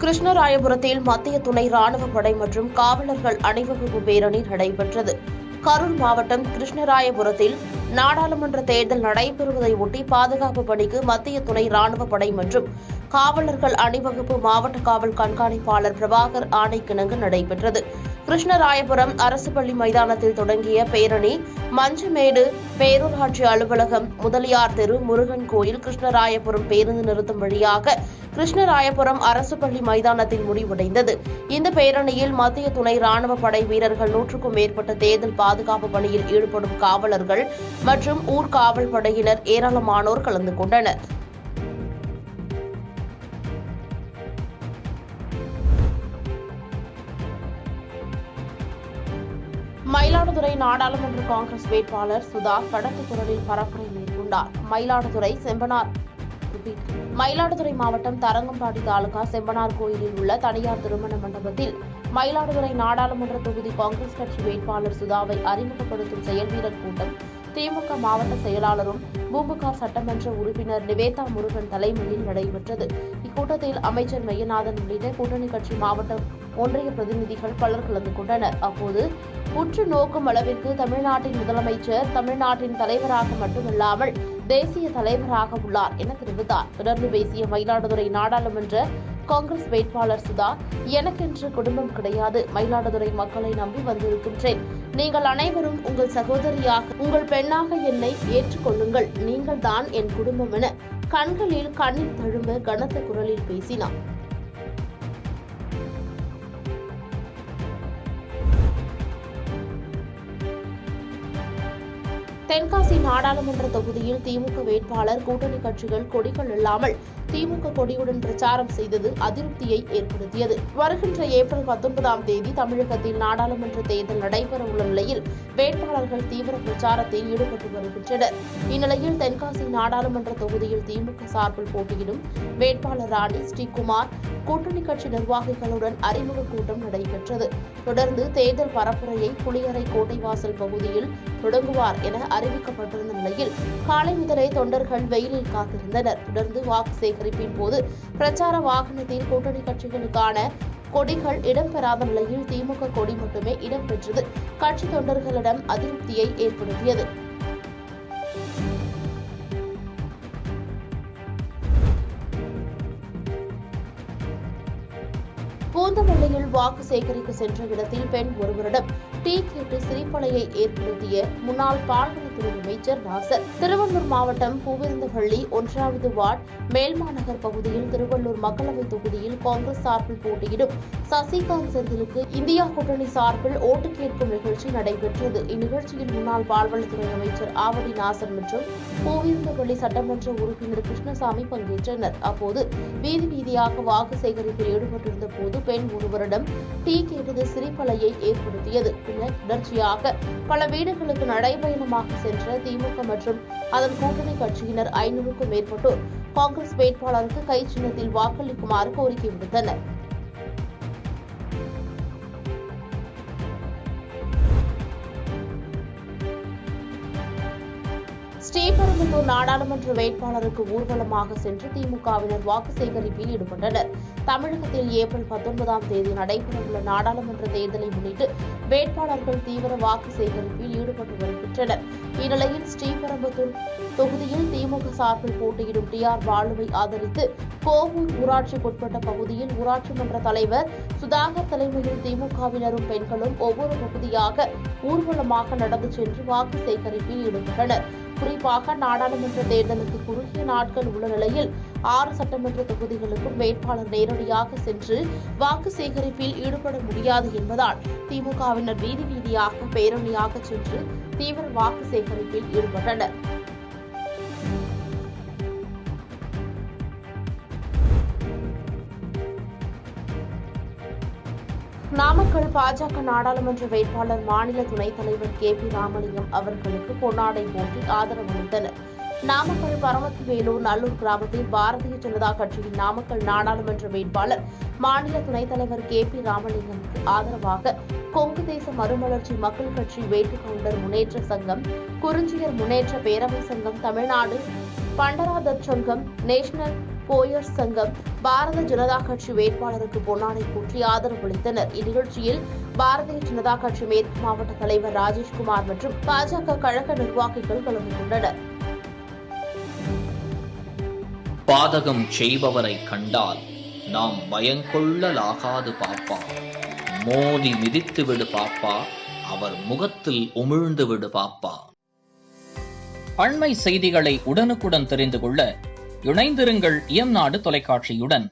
கிருஷ்ணராயபுரத்தில் மத்திய துணை ராணுவ படை மற்றும் காவலர்கள் அணிவகுப்பு பேரணி நடைபெற்றது. கரூர் மாவட்டம் கிருஷ்ணராயபுரத்தில் நாடாளுமன்ற தேர்தல் நடைபெறுவதை ஒட்டி பாதுகாப்பு பணிக்கு மத்திய துணை ராணுவ படை மற்றும் காவலர்கள் அணிவகுப்பு மாவட்ட காவல் கண்காணிப்பாளர் பிரபாகர் ஆணைக்கிணங்க நடைபெற்றது. கிருஷ்ணராயபுரம் அரசு பள்ளி மைதானத்தில் தொடங்கிய பேரணி மஞ்சமேடு பேரூராட்சி அலுவலகம், முதலியார் தெரு, முருகன் கோயில், கிருஷ்ணராயபுரம் பேருந்து நிறுத்தம் வழியாக கிருஷ்ணராயபுரம் அரசு பள்ளி மைதானத்தில் முடிவடைந்தது. இந்த பேரணியில் மத்திய துணை ராணுவ படை வீரர்கள் 100க்கும் மேற்பட்ட தேர்தல் பாதுகாப்பு பணியில் ஈடுபடும் காவலர்கள் மற்றும் ஊர்காவல் படையினர் ஏராளமானோர் கலந்து கொண்டனர். மயிலாடுதுறை நாடாளுமன்ற காங்கிரஸ் வேட்பாளர் சுதா கடத்துக்குரலில் பரப்புரை மேற்கொண்டார். மயிலாடுதுறை மாவட்டம் தரங்கம்பாடி தாலுகா செம்பனார் கோயிலில் உள்ள தனியார் திருமண மண்டபத்தில் மயிலாடுதுறை நாடாளுமன்ற தொகுதி காங்கிரஸ் கட்சி வேட்பாளர் சுதாவை அறிமுகப்படுத்தும் செயல்வீரர் கூட்டம் திமுக மாவட்ட செயலாளரும் பூம்புகார் சட்டமன்ற உறுப்பினர் நிவேதா முருகன் தலைமையில் நடைபெற்றது. இக்கூட்டத்தில் அமைச்சர் மையநாதன் உள்ளிட்ட கூட்டணி கட்சி மாவட்ட ஒன்றிய பிரதிநிதிகள் பலர் கலந்து கொண்டனர். அப்போது உற்று நோக்கும் அளவிற்கு தமிழ்நாட்டின் முதலமைச்சர் தமிழ்நாட்டின் தலைவராக மட்டுமல்லாமல் தேசிய தலைவராக உள்ளார் என தெரிவித்தார். தொடர்ந்து பேசிய மயிலாடுதுறை நாடாளுமன்ற காங்கிரஸ் வேட்பாளர் சுதா, எனக்கென்று குடும்பம் கிடையாது, மயிலாடுதுறை மக்களை நம்பி வந்திருக்கின்றேன். நீங்கள் அனைவரும் உங்கள் சகோதரியாக, உங்கள் பெண்ணாக என்னை ஏற்றுக்கொள்ளுங்கள். நீங்கள் தான் என் குடும்பம் என கண்களில் கண்ணீர் தழும்ப கனத்த குரலில் பேசினார். தென்காசி நாடாளுமன்ற தொகுதியில் திமுக வேட்பாளர் கூட்டணி கட்சிகள் கொடிகள் இல்லாமல் திமுக கொடியுடன் பிரச்சாரம் செய்தது அதிருப்தியை ஏற்படுத்தியது. வருகின்ற ஏப்ரல் 19ஆம் தேதி தமிழகத்தில் நாடாளுமன்ற தேர்தல் நடைபெறவுள்ள நிலையில் வேட்பாளர்கள் தீவிர பிரச்சாரத்தில் ஈடுபட்டு வருகின்றனர். இந்நிலையில் தென்காசி நாடாளுமன்ற தொகுதியில் திமுக சார்பில் போட்டியிடும் வேட்பாளர் ராணி ஸ்ரீகுமார் கூட்டணி கட்சி நிர்வாகிகளுடன் அறிமுக கூட்டம் நடைபெற்றது. தொடர்ந்து தேர்தல் பரப்புரையை புளியரை கோட்டைவாசல் பகுதியில் தொடங்குவார் என அறிவிக்கப்பட்டிருந்த நிலையில் காலை முதலே தொண்டர்கள் வெயிலில் காத்திருந்தனர். தொடர்ந்து வாக்கு சேகரிப்பின் போது பிரச்சார வாகனத்தில் கூட்டணி கட்சிகளுக்கான கொடிகள் இடம்பெறாத நிலையில் திமுக கொடி மட்டுமே இடம்பெற்றது கட்சி தொண்டர்களிடம் அதிருப்தியை ஏற்படுத்தியது. பூந்தமல்லியில் வாக்கு சேகரிக்க சென்ற இடத்தில் பெண் ஒருவரிடம் டீ கேட்டு சிரிப்பலையை ஏற்படுத்திய முன்னாள் பால்வளத்துறை அமைச்சர் நாசர். திருவள்ளூர் மாவட்டம் பூவிருந்தவள்ளி 1வது வார்டு மேல்மாநகர் பகுதியில் திருவள்ளூர் மக்களவை தொகுதியில் காங்கிரஸ் சார்பில் போட்டியிடும் சசிகாந்த் செந்திலுக்கு இந்தியா கூட்டணி சார்பில் ஓட்டு கேட்கும் நிகழ்ச்சி நடைபெற்றது. இந்நிகழ்ச்சியில் முன்னாள் பால்வளத்துறை அமைச்சர் ஆவடி நாசர் மற்றும் பூவிருந்தவள்ளி சட்டமன்ற உறுப்பினர் கிருஷ்ணசாமி பங்கேற்றனர். அப்போது வீதி வீதியாக வாக்கு சேகரிப்பில் ஈடுபட்டிருந்த போது பெண் ஒருவரிடம் டீ கேட்டது சிரிப்பலையை ஏற்படுத்தியது. பின்னர் தொடர்ச்சியாக பல வீடுகளுக்கு நடைபயணமாக சென்ற திமுக மற்றும் அதன் கூட்டணி கட்சியினர் 500க்கும் மேற்பட்டோர் காங்கிரஸ் வேட்பாளருக்கு கை சின்னத்தில் வாக்களிக்குமாறு கோரிக்கை விடுத்தனர். ஸ்ரீபெரும்புதூர் நாடாளுமன்ற வேட்பாளருக்கு ஊர்வலமாக சென்று திமுகவினர் வாக்கு சேகரிப்பில் ஈடுபட்டனர். தமிழகத்தில் ஏப்ரல் 19ஆம் தேதி நடைபெறவுள்ள நாடாளுமன்ற தேர்தலை முன்னிட்டு வேட்பாளர்கள் தீவிர வாக்கு சேகரிப்பில் ஈடுபட்டு வருகின்றனர். இந்நிலையில் ஸ்ரீபெரும்புதூர் தொகுதியில் திமுக சார்பில் போட்டியிடும் TR பாலுவை ஆதரித்து கோவூர் ஊராட்சிக்குட்பட்ட பகுதியில் ஊராட்சி மன்ற தலைவர் சுதாகர் தலைமையில் திமுகவினரும் பெண்களும் ஒவ்வொரு பகுதியாக ஊர்வலமாக நடந்து சென்று வாக்கு சேகரிப்பில் ஈடுபட்டனர். குறிப்பாக நாடாளுமன்ற தேர்தலுக்கு குறுகிய நாட்கள் உள்ள நிலையில் 6 சட்டமன்ற தொகுதிகளுக்கும் வேட்பாளர் நேரடியாக சென்று வாக்கு சேகரிப்பில் ஈடுபட முடியாது என்பதால் திமுகவினர் வீதி வீதியாக பேரணியாக சென்று தீவிர வாக்கு சேகரிப்பில் ஈடுபட்டனர். நாமக்கல் பாஜக நாடாளுமன்ற வேட்பாளர் மாநில துணைத் தலைவர் KP ராமலிங்கம் அவர்களுக்கு பொன்னாடை போட்டி ஆதரவு அளித்தனர். நாமக்கல் பரமத்திவேலூர் நல்லூர் கிராமத்தில் பாரதிய ஜனதா கட்சியின் நாமக்கல் நாடாளுமன்ற வேட்பாளர் மாநில துணைத் தலைவர் KP ராமலிங்கமுக்கு ஆதரவாக கொங்கு தேச மறுமலர்ச்சி மக்கள் கட்சி வேட்டுக்கவுண்டர் முன்னேற்ற சங்கம், குறிஞ்சியர் முன்னேற்ற பேரவை சங்கம், தமிழ்நாடு பண்டராதர் சங்கம், நேஷனல் போயர் சங்கம், பாரத ஜனதா கட்சி வேட்பாளருக்கு பொன்னாடை போற்றி ஆதரவு அளித்தனர். இந்நிகழ்ச்சியில் பாரதிய ஜனதா கட்சி மேற்கு மாவட்ட தலைவர் ராஜேஷ்குமார் மற்றும் பாஜக கழக நிர்வாகிகள் கலந்து கொண்டனர். பாதகம் செய்பவரை கண்டால் நாம் பயங்கொள்ளலாகாது பாப்பா, மோதி மிதித்து விடு பாப்பா, அவர் முகத்தில் உமிழ்ந்து விடு பாப்பா. அண்மை செய்திகளை உடனுக்குடன் தெரிந்து கொள்ள இணைந்திருங்கள் இயம்நாடு தொலைக்காட்சியுடன்.